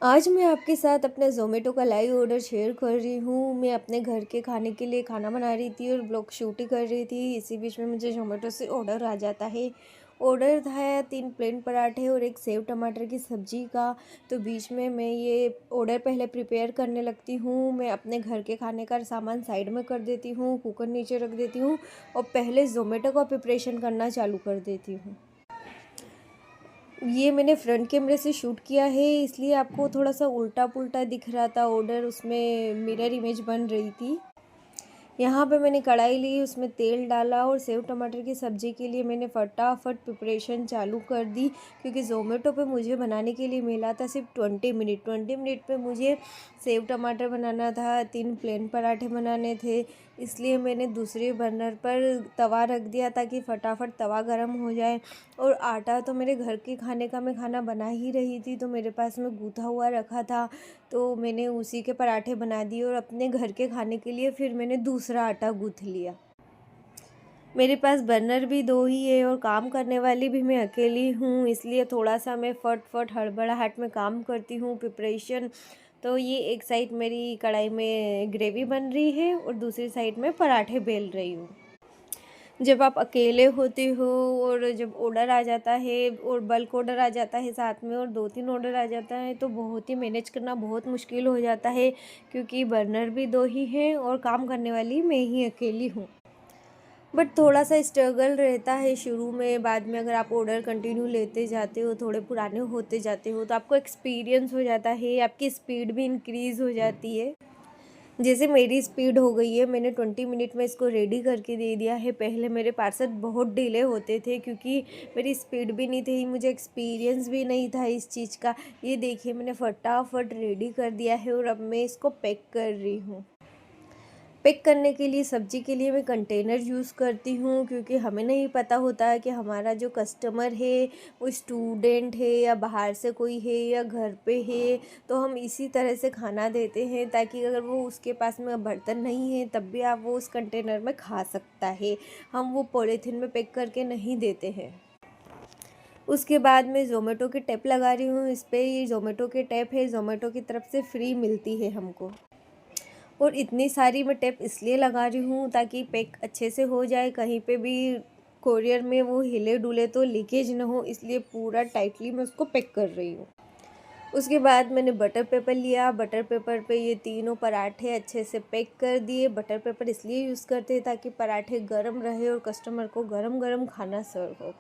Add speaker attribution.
Speaker 1: आज मैं आपके साथ अपने ज़ोमैटो का लाइव ऑर्डर शेयर कर रही हूँ। मैं अपने घर के खाने के लिए खाना बना रही थी और ब्लॉग शूट कर रही थी। इसी बीच में मुझे ज़ोमैटो से ऑर्डर आ जाता है। ऑर्डर था 3 प्लेन पराठे और 1 सेव टमाटर की सब्ज़ी का। तो बीच में मैं ये ऑर्डर पहले प्रिपेयर करने लगती हूँ। मैं अपने घर के खाने का सामान साइड में कर देती हूँ, कुकर नीचे रख देती हूँ और पहले ज़ोमैटो का प्रिपरेशन करना चालू कर देती हूँ। ये मैंने फ्रंट कैमरे से शूट किया है, इसलिए आपको थोड़ा-सा उल्टा-पुल्टा दिख रहा था ऑर्डर, उसमें मिरर इमेज बन रही थी। यहाँ पे मैंने कढ़ाई ली, उसमें तेल डाला और सेव टमाटर की सब्ज़ी के लिए मैंने फटाफट प्रिपरेशन चालू कर दी, क्योंकि ज़ोमैटो पे मुझे बनाने के लिए मिला था सिर्फ 20 मिनट। 20 मिनट में मुझे सेव टमाटर बनाना था, 3 प्लेन पराठे बनाने थे, इसलिए मैंने दूसरे बर्नर पर तवा रख दिया ताकि फटाफट तवा गर्म हो जाए। और आटा तो मेरे घर के खाने का मैं खाना बना ही रही थी, तो मेरे पास में गूँथा हुआ रखा था, तो मैंने उसी के पराठे बना दिए और अपने घर के खाने के लिए फिर मैंने दूसरा आटा गूँथ लिया। मेरे पास बर्नर भी 2 ही है और काम करने वाली भी मैं अकेली हूँ, इसलिए थोड़ा-सा मैं फट-फट हड़बड़ाहट में काम करती हूँ प्रिपरेशन। तो ये एक साइड मेरी कढ़ाई में ग्रेवी बन रही है और दूसरी साइड में पराठे बेल रही हूँ। जब आप अकेले होते हो और जब ऑर्डर आ जाता है और बल्क ऑर्डर आ जाता है साथ में और 2-3 ऑर्डर आ जाता है, तो बहुत ही मैनेज करना बहुत मुश्किल हो जाता है, क्योंकि बर्नर भी 2 ही हैं और काम करने वाली मैं ही अकेली हूँ। बट थोड़ा-सा स्ट्रगल रहता है शुरू में, बाद में अगर आप ऑर्डर कंटिन्यू लेते जाते हो, थोड़े पुराने होते जाते हो, तो आपको एक्सपीरियंस हो जाता है, आपकी स्पीड भी इंक्रीज़ हो जाती है। जैसे मेरी स्पीड हो गई है, मैंने 20 मिनट में इसको रेडी करके दे दिया है। पहले मेरे पार्सल बहुत डिले होते थे, क्योंकि मेरी स्पीड भी नहीं थी, मुझे एक्सपीरियंस भी नहीं था इस चीज़ का। ये देखिए मैंने फटाफट रेडी कर दिया है और अब मैं इसको पैक कर रही हूँ। पैक करने के लिए सब्ज़ी के लिए मैं कंटेनर यूज़ करती हूँ, क्योंकि हमें नहीं पता होता है कि हमारा जो कस्टमर है वो स्टूडेंट है या बाहर से कोई है या घर पे है। तो हम इसी तरह से खाना देते हैं ताकि अगर वो उसके पास में बर्तन नहीं है तब भी आप वो उस कंटेनर में खा सकता है। हम वो पॉलीथीन में पैक करके नहीं देते हैं। उसके बाद मैं ज़ोमैटो की टेप लगा रही हूँ इस पे। ये ज़ोमैटो की टेप है, ज़ोमैटो की तरफ से फ्री मिलती है हमको। और इतनी सारी मैं टेप इसलिए लगा रही हूँ ताकि पैक अच्छे से हो जाए, कहीं पे भी कोरियर में वो हिले डुले तो लीकेज ना हो, इसलिए पूरा टाइटली मैं उसको पैक कर रही हूँ। उसके बाद मैंने बटर पेपर लिया, बटर पेपर पे ये तीनों पराठे अच्छे से पैक कर दिए। बटर पेपर इसलिए यूज़ करते हैं ताकि पराठे गर्म रहे और कस्टमर को गरम-गरम खाना सर्व हो।